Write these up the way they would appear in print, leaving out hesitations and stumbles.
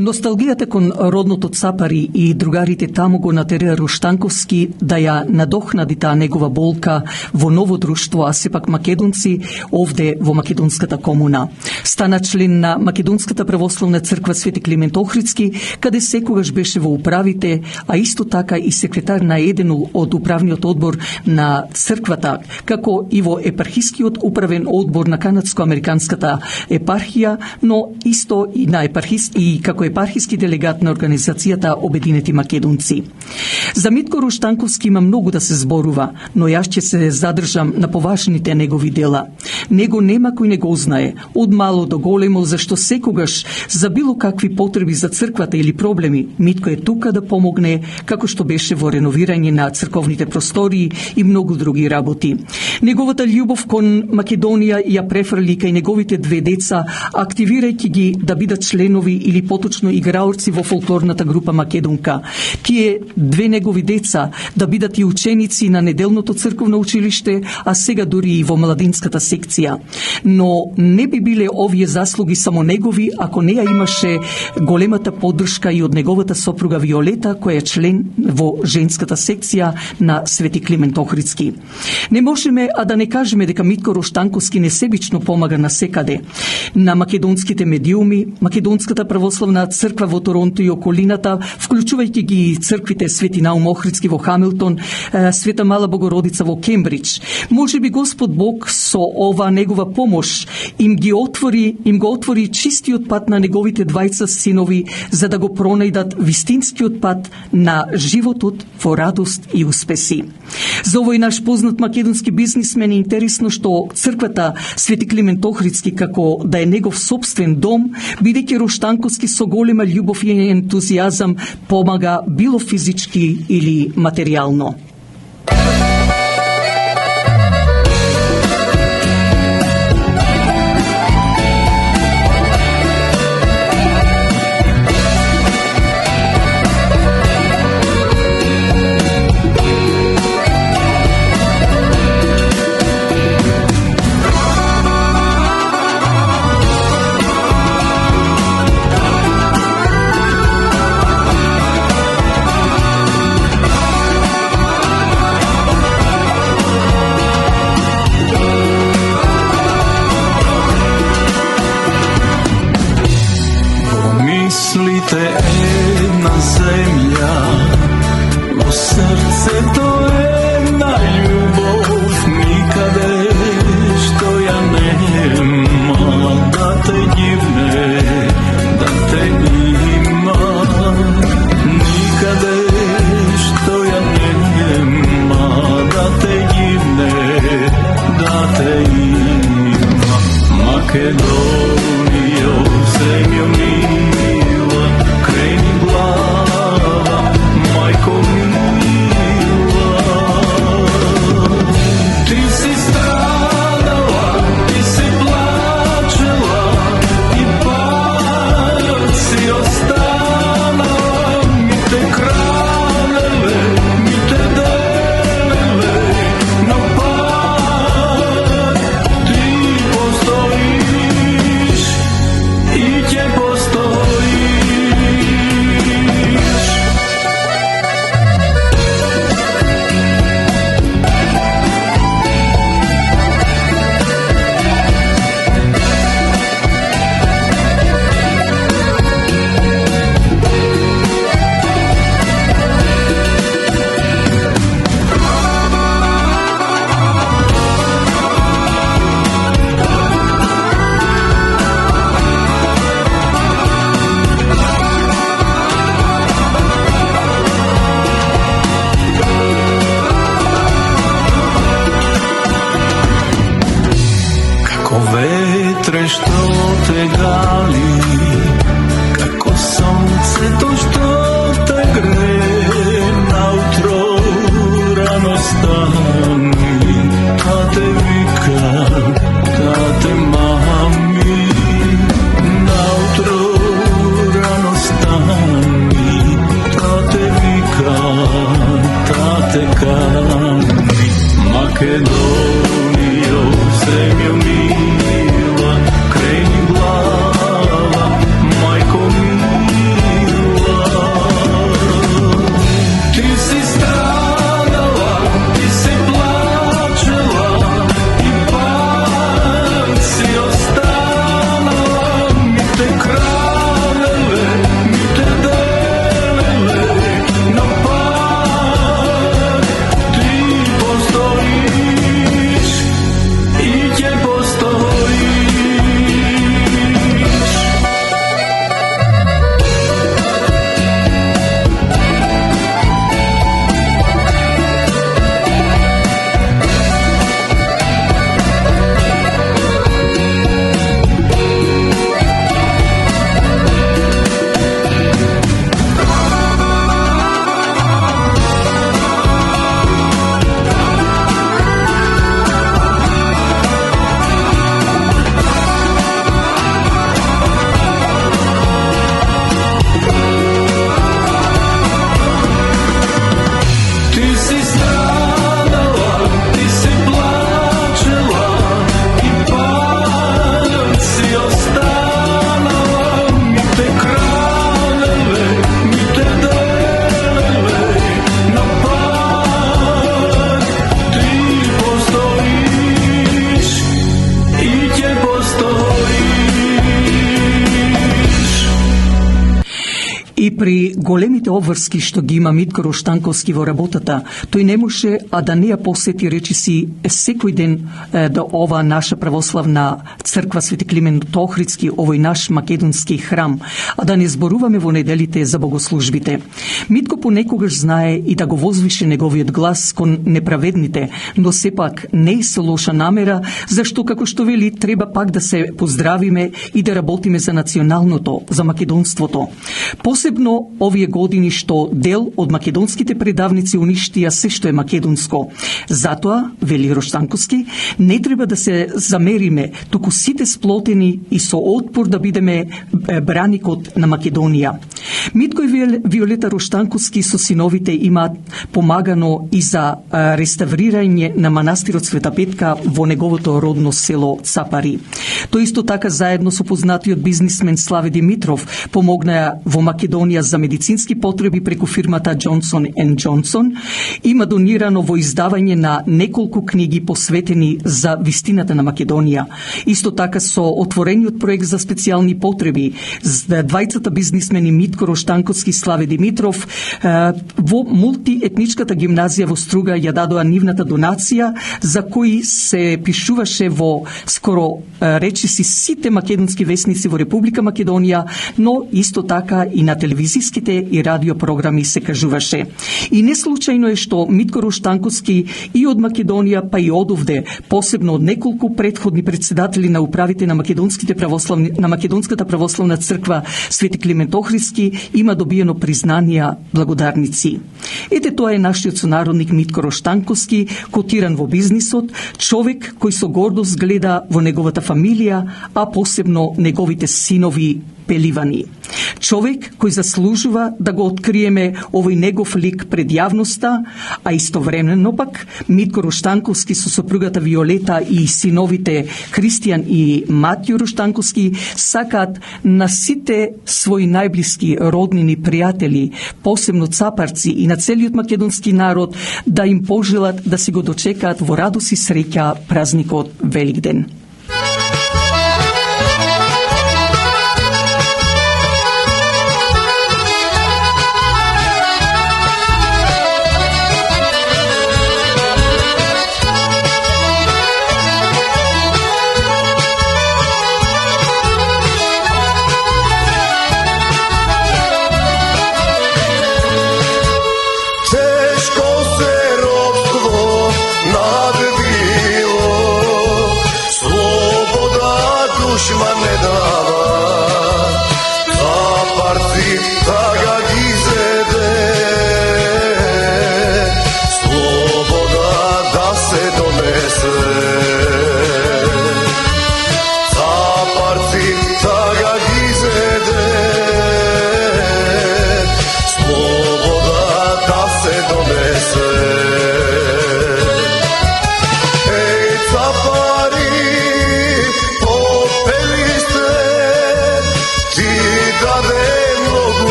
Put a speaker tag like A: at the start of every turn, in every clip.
A: Носталгијата кон родното Цапари и другарите таму го натераа Руштанковски да ја надохнади таа негова болка во ново друштво, а сепак македонци овде во македонската комуна. Стана член на Македонската православна црква Свети Климент Охридски, каде секогаш беше во управите, а исто така и секретар на еден од управниот одбор на црквата, како и во епархискиот управен одбор на канадско-американската епархија, но исто и на и како епархиски делегат на организацијата Обединети македонци. За Митко Руштанковски има многу да се зборува, но јас ќе се задржам на поважните негови дела. Него нема кој не го знае, од мало до големо, зашто секогаш за било какви потреби за црквата или проблеми, Митко е тука да помогне, како што беше во реновирање на црковните простории и многу други работи. Неговата љубов кон Македонија ја префрли кај неговите две деца, активирајќи ги да бидат членови или поточно играорци во фолклорната група Македонка. Тие две негови деца да бидат и ученици на неделното црковно училиште, а сега дури и во младинската секција. Но не би биле овие заслуги само негови, ако не ја имаше големата поддршка и од неговата сопруга Виолета, која е член во женската секција на Свети Климент Охридски. Не можеме а да не кажеме дека Митко Руштанковски несебично помага на секаде. На македонските медиуми, Македонската православна црква во Торонто и околината, вклучувајќи ги црквите Свети Наум Охридски во Хамилтон, Света Мала Богородица во Кембридж. Може би Господ Бог со ова негова помош им го отвори чистиот пат на неговите двајца синови, за да го пронајдат вистинскиот пат на животот во радост и успеси. За овој наш познат македонски бизнисмен е интересно што црквата Свети Климент Охридски, како да е негов собствен дом, бидејќи Руштанковски со голема љубов и ентузијазам помага било физички или материјално.
B: Една земја, во срцето една љубов, никаде што ја нема, да те гивне, да те има. Никаде што ја нема, да те гивне, да те има. Македонијо, земјо мила, крени глава, мајко мила,
A: И при големите обврски што ги има Митко Руштанковски во работата, тој не може а да не ја посети речиси секој ден до ова наша православна црква Свети Климент Охридски, овој наш македонски храм, а да не зборуваме во неделите за богослужбите. Митко понекогаш знае и да го возвише неговиот глас кон неправедните, но сепак не и со лоша намера, зашто како што вели треба пак да се поздравиме и да работиме за националното, за македонството. Посебно овие години што дел од македонските предавници уништија се што е македонско. Затоа, вели Руштанковски, не треба да се замериме, туку сите сплотени и со отпор да бидеме браникот на Македонија. Митко и Виолета Руштанковски со синовите имаат помагано и за реставрирање на манастирот Света Петка во неговото родно село Цапари. Тој исто така заедно со познатиот бизнисмен Славе Димитров помогнаа во Македонија за медицински потреби преку фирмата Джонсон & Джонсон. Има донирано во издавање на неколку книги посветени за вистината на Македонија. Исто така со отворениот проект за специјални потреби за двајцата бизнисмени Митко Руштанковски и Славе Димитров во мултиетничката гимназија во Струга ја дадоа нивната донација за кои се пишуваше во скоро речиси сите македонски весници во Република Македонија, но исто така и на телевизиските и радио програми се кажуваше. И не случајно е што Митко Руштанковски и од Македонија, па и одовде, посебно од неколку предходни председатели на управите на Македонската православна црква Свети Климент Охридски, има добиено признанија благодарници. Ете, тоа е нашиот сонародник Митко Руштанковски, котиран во бизнисот, човек кој со гордост гледа во неговата фамилија, а посебно неговите синови пеливани. Човек кој заслужува да го откриеме овој негов лик пред јавноста, а истовремено пак Митко Руштанковски со сопругата Виолета и синовите Кристијан и Матјо Руштанковски сакаат на сите своји најблиски роднини пријатели, посебно цапарци и на целиот македонски народ, да им пожелат да си го дочекаат во радост и среќа празникот Великден.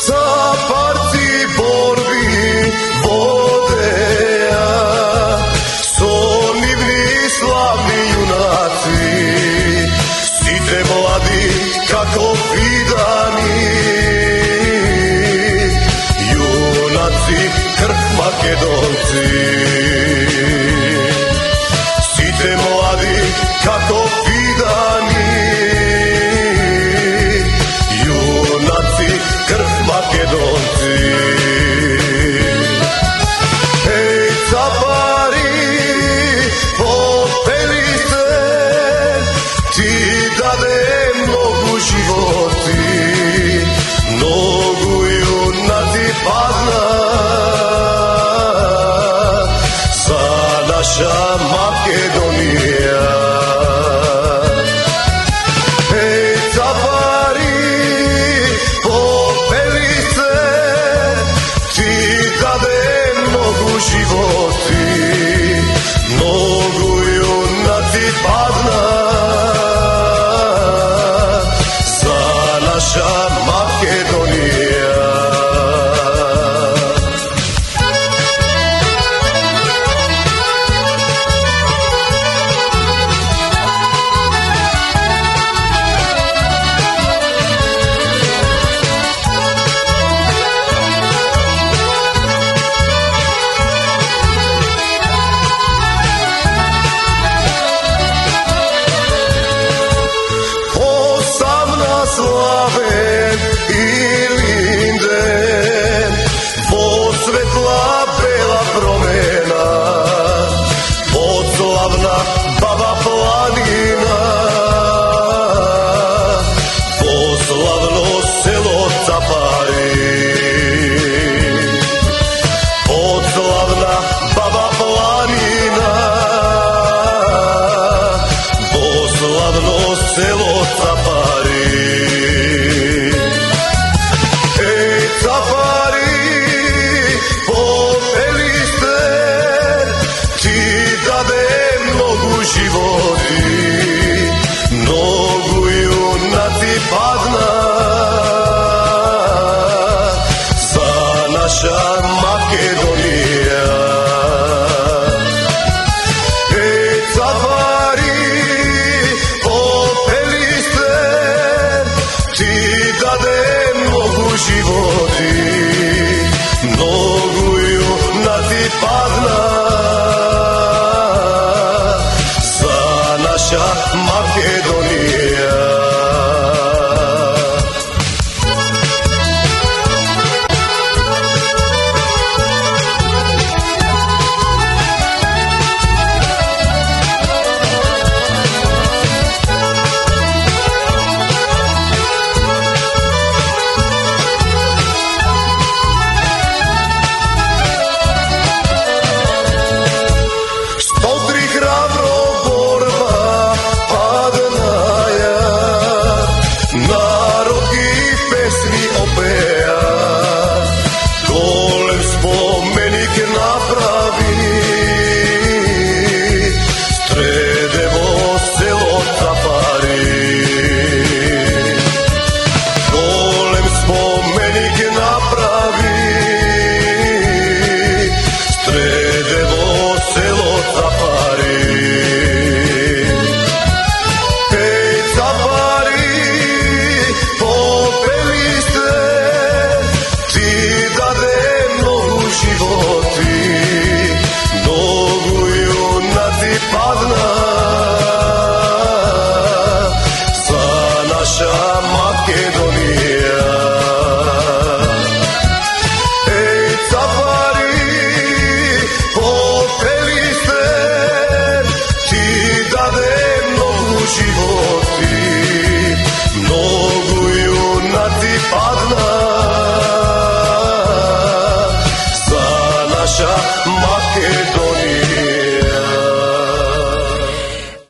C: Запарци борби во naša Makedonija. Ej, Capari, popeli se, ti dade mnogu životi, mnogu junaci padna, za naša Makedonija. Slaven i linden, posvetla bela promena, podslavna Baba planina, poslavno selo Capari, podslavna Baba planina, poslavno selo Capari. Capari, popeli ste, ti dade mnogu životi, mnogu junaci padna, za naša Makedonija. Ej, Capari, popeli ste, ti dade mnogu životi, mnogu junaci padna, za naša Makedonija. Golem spomenik napravi, Stredevo selo Capari. Golem spomenik napravi, Stredevo selo Capari. Ej, Capari, popeli ste, ti